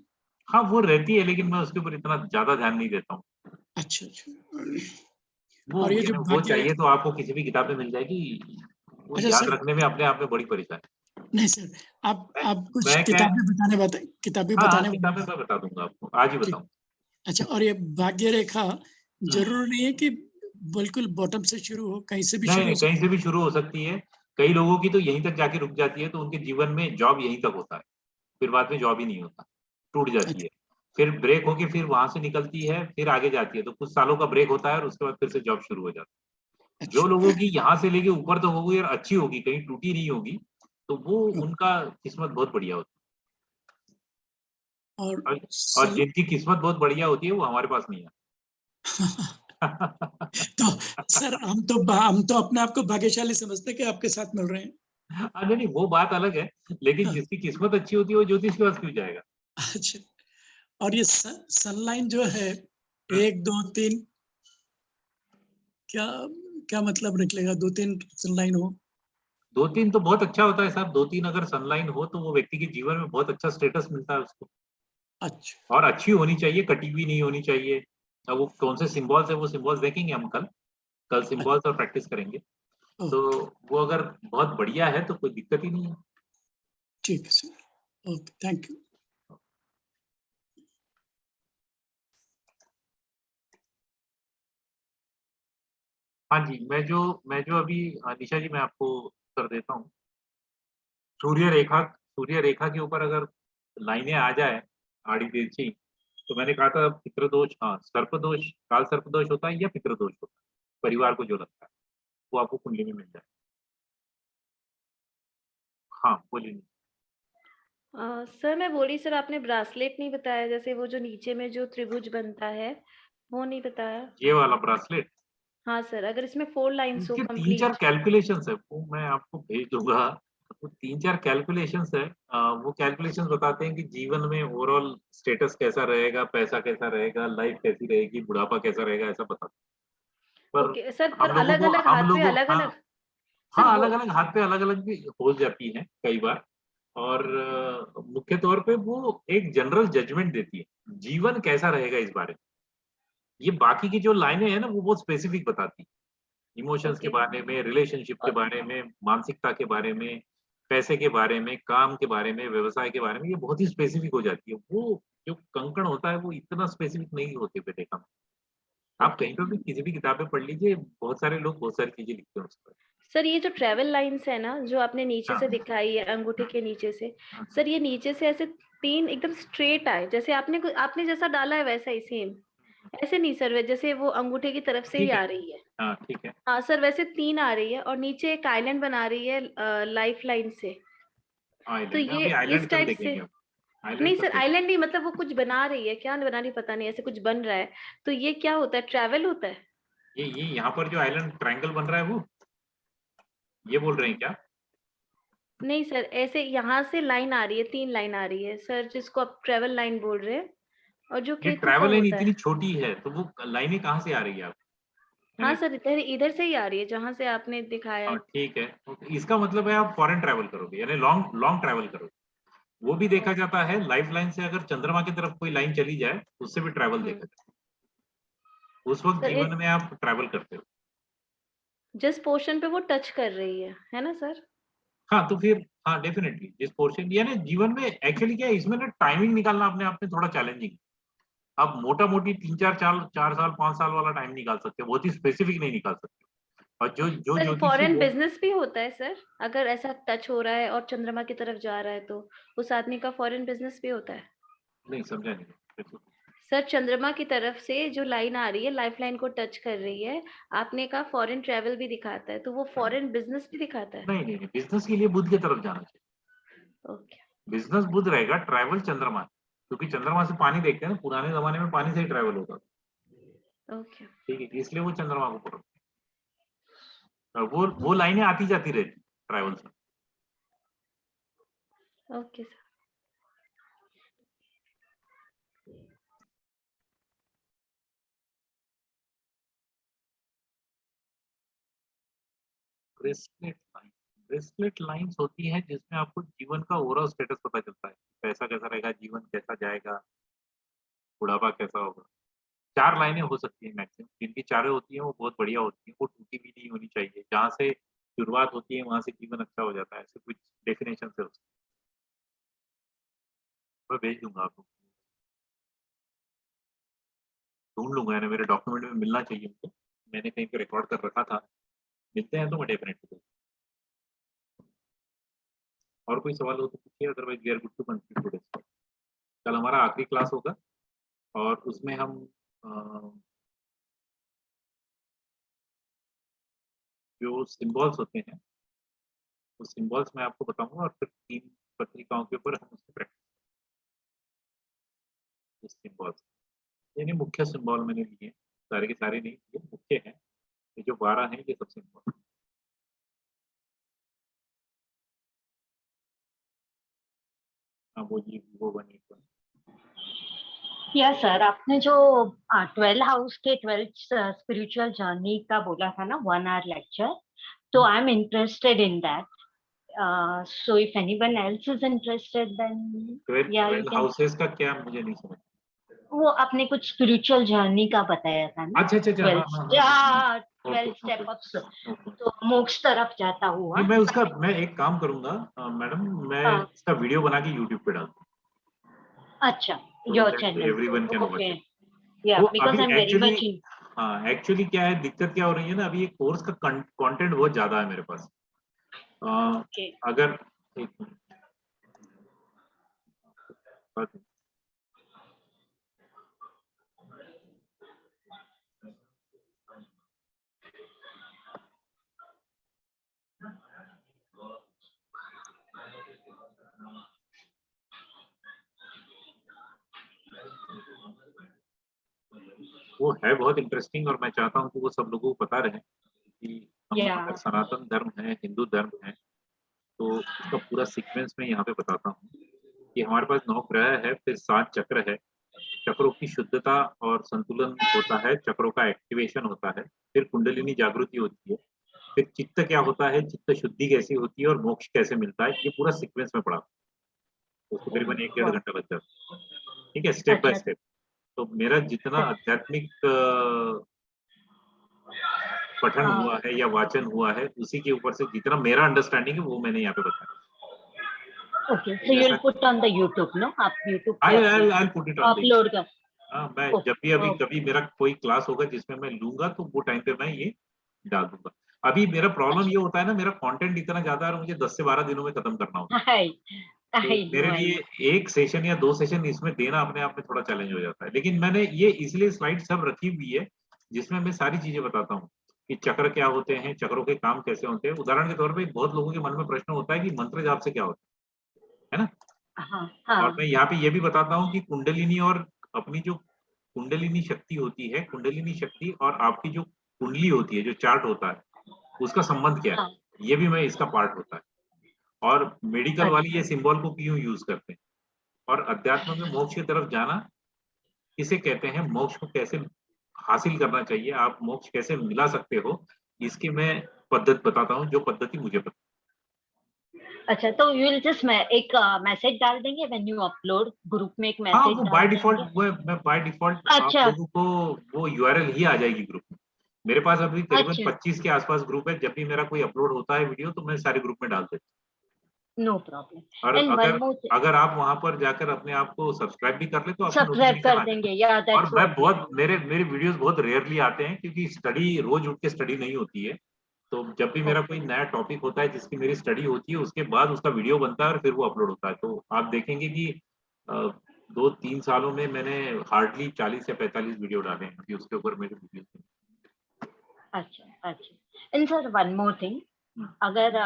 हाँ वो रहती है, लेकिन मैं उसके ऊपर इतना ज्यादा ध्यान नहीं देता हूँ। अच्छा अच्छा। वो और ये जो यानी वो भाग्य चाहिए रेखा, तो आपको किसी भी किताब में मिल जाएगी, वो अच्छा याद सर, रखने में अपने आप में बड़ी परेशानी। नहीं सर, आप कुछ मैं क्या, किताबें हाँ हाँ बताने वाले किताबें हैं। मैं बता दूंगा आपको, आज ही ठीक, बताऊँ। अच्छा। और ये भाग्य रेखा जरूर नहीं है कि बिल्कुल बॉटम से शुरू हो, कहीं से भी नहीं शुरू नहीं, हो कहीं सकती से भी शुरू हो सकती है। कई लोगों की तो यहीं तक जाके रुक जाती है, तो उनके जीवन में जॉब यहीं तक होता है, फिर बाद में जॉब ही नहीं होता, टूट है। जाती है। फिर ब्रेक होके फिर वहां से निकलती है, फिर आगे जाती है, तो कुछ सालों का ब्रेक होता है और उसके बाद फिर से जॉब शुरू हो जाती है। जो अच्छा लोगों की यहाँ से लेके ऊपर तक होगी और अच्छी होगी, कहीं टूटी नहीं होगी, तो वो उनका किस्मत बहुत बढ़िया होती और और जिनकी किस्मत बहुत बढ़िया होती है वो हमारे पास नहीं है। तो सर हम तो अपने आप को भाग्यशाली समझते हैं कि आपके साथ मिल रहे हैं। नहीं नहीं, वो बात अलग है, लेकिन हाँ। जिसकी किस्मत अच्छी होती है वो ज्योतिष के पास क्यों जाएगा? अच्छा, और ये सनलाइन जो है 1 2 3 क्या क्या मतलब निकलेगा? 2-3 सनलाइन हो? 2-3 तो बहुत अच्छा होता है साहब, 2-3 अगर सनलाइन हो तो वो व्यक्ति के जीवन में बहुत अच्छा स्टेटस मिलता है उसको, अच्छा। और अच्छी होनी चाहिए, कटी हुई नहीं होनी चाहिए। अब वो कौन से सिंबल्स है, वो सिंबल्स देखेंगे हम कल सिंबल्स और प्रैक्टिस करेंगे। ओह, तो वो अगर बहुत बढ़िया है तो कोई दिक्कत ही नहीं है। ठीक है सर, ओके, थैंक यू। हाँ जी, मैं जो अभी निशा जी मैं आपको कर देता हूँ। सूर्य रेखा के ऊपर अगर लाइनें आ जाए आड़ी तिरछी, तो मैंने कहा था पितृदोष, हाँ, सर्पदोष, काल सर्पदोष होता है या पितृदोष होता है, परिवार को जो लगता है, वो आपको कुंडली में मिल जाए। हाँ, बोलिए। सर मैं बोली सर आपने ब्रासलेट नहीं बताया, जैसे वो जो नीचे में जो त्रिभुज बनता है, वो नहीं बताया। ये वाला ब्रासलेट, हाँ सर, अगर इसमें 4 लाइन्स हो इसके 3-4 कंप्लीट। कैलकुलेशंस है, वो मैं आपको भेज दूँगा। वो 3-4 कैलकुलेशंस है। वो कैलकुलेशंस बताते हैं कि जीवन में ओवरऑल स्टेटस कैसा रहेगा, पैसा कैसा रहेगा, लाइफ कैसी रहेगी, बुढ़ापा कैसा रहेगा, ऐसा बताते हैं। पर ओके सर, पर अलग-अलग हम हाथ पे लोगों हाँ, अलग-अलग सर हाँ, वो अलग-अलग हाथ पे अलग-अलग भी हो जाती हैं कई बार, और मुख्य तौर पे वो एक जनरल जजमेंट देती है, जीवन कैसा रहेगा इस बारे में। ये बाकी की जो लाइनें हैं ना, वो बहुत स्पेसिफिक बताती हैं। इमोशंस के ओके बारे में, रिलेशनशिप के और बारे में, मानसिकता के बारे में, पैसे के बारे में, काम के बारे में, व्यवसाय के बारे में, ये बहुत ही स्पेसिफिक हो जाती है। वो जो कंकण होता है वो इतना स्पेसिफिक नहीं होते पे देखा। आप ओके। कहीं पर भी किसी भी किताब में पढ़ लीजिए, बहुत सारे लोग बहुत सारी चीजें लिखते हैं उस पर। सर ये जो ट्रैवल लाइन्स है ना, जो आपने नीचे से हाँ, दिखाई है अंगूठे के नीचे से, हाँ, सर ये नीचे से ऐसे 3 एकदम स्ट्रेट आए, जैसे आपने जैसा डाला है वैसा ही सेम। ऐसे नहीं सर, वे जैसे वो अंगूठे की तरफ से ही ठीक है। आ रही है। हाँ, ठीक है। हाँ सर, वैसे 3 आ रही है और नीचे एक आइलैंड बना रही है लाइफ लाइन से। तो आइलैंड, ये अभी आइलैंड इस कल टाइप से देखेंगे हम। आइलैंड नहीं कल सर, देखेंगे। आइलैंड नहीं, मतलब वो कुछ बना रही है, क्या बना रही है पता नहीं, ऐसे कुछ बन रहा है। तो ये क्या होता है, ट्रैवल होता है? ये यहाँ पर जो आइलैंड ट्रायंगल बन रहा है वो, ये बोल रहे हैं क्या? नहीं सर, ऐसे यहाँ से लाइन आ रही है, 3 लाइन आ रही है सर, जिसको आप ट्रैवल लाइन बोल रहे हैं, और जो ये केतु का ट्रैवल लाइन होता इतनी है। छोटी है तो वो लाइनें कहाँ से आ रही है आप? हाँ मैंने सर, इधर इधर से ही आ रही है, जहाँ से आपने दिखाया हाँ, है। ठीक है। ओके, इसका मतलब है आप फॉरेन ट्रैवल करोगे, यानी लॉन्ग लॉन्ग ट्रैवल करोगे। वो भी देखा ओके। जाता है लाइफ लाइन से, अगर चंद्रमा की तरफ कोई लाइन चली जाए उससे भी ट्रैवल हुँ। देखा जाता है। उस वक्त सर जीवन में आप ट्रैवल करते हो। जिस पोर्शन पे वो टच कर रही है ना सर? हाँ, तो फिर हाँ, डेफिनिटली जिस पोर्शन, यानी जीवन में एक्चुअली क्या है, इसमें ना टाइमिंग निकालना अपने आप में थोड़ा चैलेंजिंग है। आप मोटा-मोटी 4 साल 5 साल वाला टाइम निकाल सकते हो, बहुत ही स्पेसिफिक नहीं निकाल सकते। और जो जो सर ज्योतिषी फॉरेन वो बिज़नेस भी होता है सर? अगर ऐसा टच हो रहा है और चंद्रमा की तरफ जा रहा है तो, उस आदमी का फॉरेन बिज़नेस भी होता है? नहीं समझा नहीं। बिल्कुल। सर चंद्रमा की तरफ से जो लाइन आ रही है, लाइफ़लाइन को टच कर रही है, आपने कहा फॉरेन ट्रैवल भी दिखाता है, तो वो फॉरेन बिज़नेस भी दिखाता है? नहीं, नहीं, नहीं, बिज़नेस के लिए बुध की तरफ जाना चाहिए। ओके, बिज़नेस बुध रहेगा, ट्रैवल चंद्रमा है। क्योंकि चंद्रमा से पानी देखते हैं ना, पुराने ज़माने में पानी से ही ट्रैवल होता था। ओके, ठीक है, इसलिए वो चंद्रमा को पकड़ते हैं। वो लाइनें आती-जाती रहती ट्रैवल से। Okay sir. ब्रेसलेट लाइन्स होती हैं जिसमें आपको जीवन का ओवरऑल स्टेटस पता चलता है। पैसा कैसा रहेगा, जीवन कैसा जाएगा, बुढ़ापा कैसा होगा। 4 लाइनें हो सकती हैं मैक्सिमम, जिनकी चारों होती हैं वो बहुत बढ़िया होती हैं, वो टूटी भी नहीं होनी चाहिए। जहाँ से शुरुआत होती है वहाँ से जीवन अच्छा हो जाता है, ऐसे कुछ डेफिनेशंस है उसकी। मैं भेज दूँगा आपको। ढूँढ लूँगा, यानी मेरे डॉक्यूमेंट में मिलना चाहिए मुझे। मैंने कहीं पे रिकॉर्ड कर रखा था। मिलते हैं तो मैं डेफिनेटली दूँगा। और कोई सवाल हो तो पूछिए, otherwise we are good to conclude today. कल हमारा आखिरी क्लास होगा और उसमें हम अ, जो सिम्बल्स होते हैं, वो सिम्बल्स मैं आपको बताऊँगा और फिर 3 पत्रिकाओं के ऊपर हम उसकी प्रैक्टिस इस सिंबल से। यानी मुख्य सिंबल मैंने लिए, सारे के सारे नहीं, ये मुख्य हैं, ये जो 12 हैं ये सब सिंबल। हाँ बोलिए, वो बनी तो या सर, आपने जो 12 हाउस के 12 स्पिरिचुअल जर्नी का बोला था ना 1 hour लेक्चर, तो I am interested in that. So if anyone else is interested, then yeah, you 12 can. Houses का क्या, मुझे नहीं समझ। वो आपने कुछ स्पिरिचुअल जर्नी का बताया था ना, अच्छा अच्छा अच्छा, 12 स्टेप ऑफ, तो मोक्ष तरफ जाता हुआ. नहीं, मैं उसका, मैं एक काम करूंगा मैडम, मैं हाँ. इसका वीडियो बना के यूट्यूब पे डालूंगा। अच्छा, So your that channel. everyone can watch okay. it. या वो बिकॉज अभी I am very actually- much in. हाँ, एक्चुअली क्या है, दिक्कत क्या हो रही है ना, अभी ये कोर्स का कंटेंट बहुत ज्यादा है मेरे पास। ओके. अगर एक मिनट, वो है बहुत इंटरेस्टिंग, और मैं चाहता हूँ कि वो सब लोगों को पता रहे कि हम Yeah. अगर सनातन धर्म है, हिंदू धर्म है, तो उसका पूरा सीक्वेंस में यहाँ पे बताता हूँ कि हमारे पास 9 ग्रह है, फिर 7 चक्र है, चक्रों की शुद्धता और संतुलन होता है, चक्रों का एक्टिवेशन होता है, फिर कुंडलिनी जागृति होती है, फिर चित्त क्या होता है, चित्त शुद्धि कैसी होती है, और मोक्ष कैसे मिलता है, ये पूरा सीक्वेंस में पढ़ा, तो उसको करीबन 1-1.5 घंटा लग जाता है। ठीक है, स्टेप बाय अच्छा. स्टेप। तो मेरा जितना आध्यात्मिक पठन हाँ. हुआ है या वाचन हुआ है, उसी के ऊपर से जितना मेरा अंडरस्टैंडिंग है वो मैंने यहाँ पे बताया। Okay, so you will put on the YouTube, no? आप यूट्यूब पे I'll put it on the upload कर. हाँ, मैं ओके, जब भी अभी ओके. कभी मेरा कोई क्लास होगा जिसमें मैं लूंगा, तो वो टाइम पे मैं ये डाल दूंगा। अभी मेरा प्रॉब्लम ये होता है ना, मेरा कंटेंट इतना ज्यादा है और मुझे 10 से 12 दिनों में खत्म करना होता है। हाय, तो आई नो, मेरे आई लिए नो. 1 सेशन या 2 सेशन इसमें देना अपने आप में थोड़ा चैलेंज हो जाता है, लेकिन मैंने ये इसलिए स्लाइड सब रखी हुई है जिसमें मैं सारी चीजें बताता हूँ कि चक्र क्या होते हैं, चक्रों के काम कैसे होते हैं। उदाहरण के तौर पे बहुत लोगों के मन में प्रश्न होता है कि मंत्र जाप से क्या होता है ना? हाँ, और हाँ. मैं यहाँ पे ये भी बताता हूँ कि कुंडलिनी और अपनी जो कुंडलिनी शक्ति होती है, कुंडलिनी शक्ति और आपकी जो कुंडली होती है, जो चार्ट होता है, उसका संबंध क्या है, हाँ. ये भी मैं इसका पार्ट होता है। और मेडिकल अच्छा. वाली ये सिंबल को क्यों यूज करते हैं, और अध्यात्म में मोक्ष की तरफ जाना किसे कहते हैं, मोक्ष को कैसे हासिल करना चाहिए, आप मोक्ष कैसे मिला सकते हो, इसकी मैं पद्धति बताता हूँ, जो पद्धति मुझे पता। अच्छा, तो यू विल जस्ट एक मैसेज डाल देंगे व्हेन यू अपलोड, ग्रुप में एक हाँ, मैसेज वो डाल बाय देंगे. डिफॉल्ट, वो मैं बाय डिफॉल्ट आप अच्छा. लोगों को वो यूआरएल ही आ जाएगी ग्रुप में। मेरे पास अभी करीबन अच्छा. 25 के आसपास ग्रुप है, जब भी मेरा कोई अपलोड होता है वीडियो, तो मैं सारे ग्रुप में डाल देता नो प्रॉब्लम. हूँ। और एंड वन मोर, अगर आप वहां पर जाकर अपने आप को सब्सक्राइब भी कर ले, तो आपको सब्सक्राइब नोटिफिकेशन कर आ देंगे. जाएगा। या और दैट्स मैं व्हाट. बहुत, मेरे वीडियोस बहुत रेयरली आते हैं, क्योंकि स्टडी रोज उठ के स्टडी नहीं होती है। तो जब भी मेरा कोई नया टॉपिक होता है जिसकी मेरी स्टडी होती है, उसके बाद उसका वीडियो बनता है और फिर वो अपलोड होता है। तो आप देखेंगे कि 2-3 सालों में मैंने हार्डली 40 या 45 वीडियो डाले हैं अभी उसके ऊपर मेरे वीडियो। अच्छा, अच्छा. And sir one more thing, अगर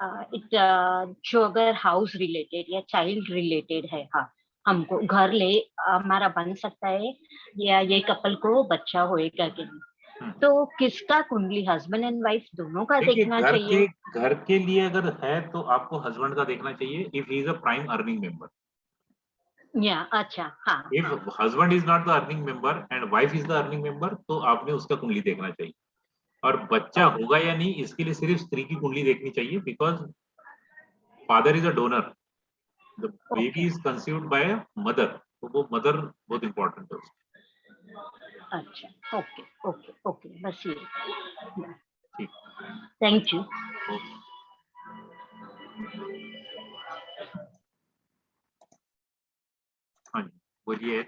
जो अगर हाउस रिलेटेड या चाइल्ड रिलेटेड है, हाँ, हमको घर ले हमारा बन सकता है, या ये कपल को बच्चा होएगा कि नहीं, तो किसका कुंडली, हस्बैंड एंड वाइफ दोनों का देखिए, देखना चाहिए? घर के लिए अगर है तो आपको हस्बैंड का देखना चाहिए, if he is a prime earning member. या अच्छा, हाँ. If husband is not the earning member and wife is the earning member, तो आपने उसका कुंडली देखना चाहिए। और बच्चा होगा या नहीं, इसके लिए सिर्फ स्त्री की कुंडली देखनी चाहिए, because father is a donor, the baby is conceived bye a mother, तो वो मदर बहुत इंपॉर्टेंट है उसको। अच्छा, ओके, ओके, ओके, बस ये. ठीक, थैंक यू. हाँ जी, बोलिए।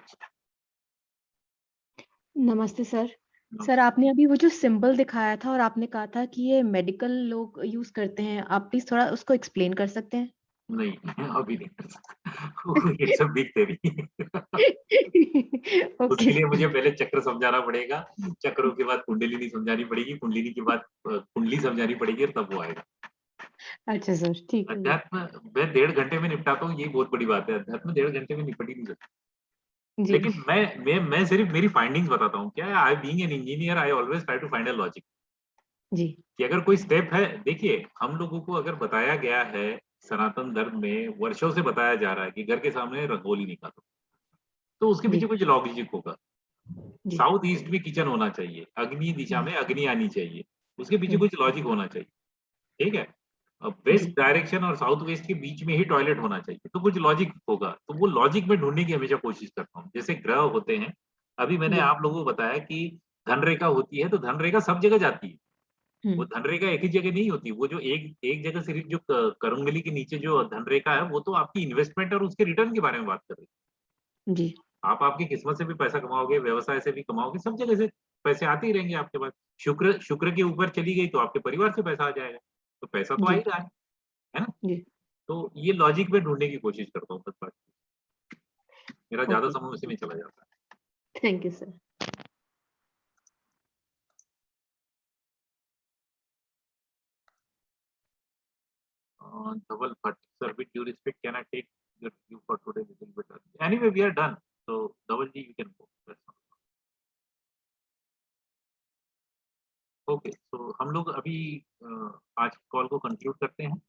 नमस्ते सर। सर, आपने अभी वो जो सिंबल दिखाया था और आपने कहा था कि ये मेडिकल लोग यूज करते हैं, आप प्लीज थोड़ा उसको एक्सप्लेन कर सकते हैं? नहीं, अभी नहीं कर सकता। ये सब दिखते नहीं। उसके ओके। लिए मुझे पहले चक्र समझाना पड़ेगा, चक्रों के बाद कुंडलिनी समझानी पड़ेगी, कुंडलिनी के बाद कुंडली समझानी पड़ेगी, और तब वो आएगा। अच्छा सर, ठीक है। अध्यात्म मैं 1.5 घंटे में निपटाता हूँ, यही बहुत बड़ी बात है। अध्यात्म 1.5 घंटे में निपट ही नहीं सकता। जी, लेकिन मैं सिर्फ मेरी फाइंडिंग्स बताता हूँ। क्या है, I being an engineer I always try to find a logic जी, कि अगर कोई स्टेप है, देखिए हम लोगों को अगर बताया गया है, सनातन धर्म में वर्षों से बताया जा रहा है कि घर के सामने रंगोली निकालो, तो उसके जी, पीछे कुछ लॉजिक होगा। जी, साउथ ईस्ट में किचन होना चाहिए, अग्नि दिशा हुँ, में अग्नि आनी चाहिए, उसके पीछे हुँ, कुछ लॉजिक होना चाहिए, ठीक है? वेस्ट जी, डायरेक्शन और साउथ वेस्ट के बीच में ही टॉयलेट होना चाहिए, तो कुछ लॉजिक होगा, तो वो लॉजिक में ढूँढने की हमेशा कोशिश करता हूँ। जैसे ग्रह होते हैं, अभी मैंने जी, आप लोगों को बताया कि धनरेखा होती है, तो धनरेखा सब जगह जाती है। हुँ, वो धनरेखा एक ही जगह नहीं होती, वो जो एक एक जगह सिर्फ जो करुंगली के नीचे जो धनरेखा है, वो तो आपकी इन्वेस्टमेंट और उसके रिटर्न के बारे में बात कर रही है। जी, आप आपकी किस्मत से भी पैसा कमाओगे, व्यवसाय से भी कमाओगे, सब जगह से पैसे आते ही रहेंगे आपके पास। शुक्र शुक्र के ऊपर चली गई तो आपके परिवार से पैसा आ जाएगा, तो पैसा तो आ ही जी, रहा है ना? जी, तो ये लॉजिक में ढूँढने की कोशिश करता हूँ बस बात। मेरा ज़्यादा ओके, समय उसी में चला जाता है। Thank you sir. Dhaval Bhatt, sir, with due respect, can I take your view for today little bit early? Anyway, we are done. So, Dhaval ji, you can go. That's all. Okay, so हम लोग अभी आज कॉल को कंक्लूड करते हैं।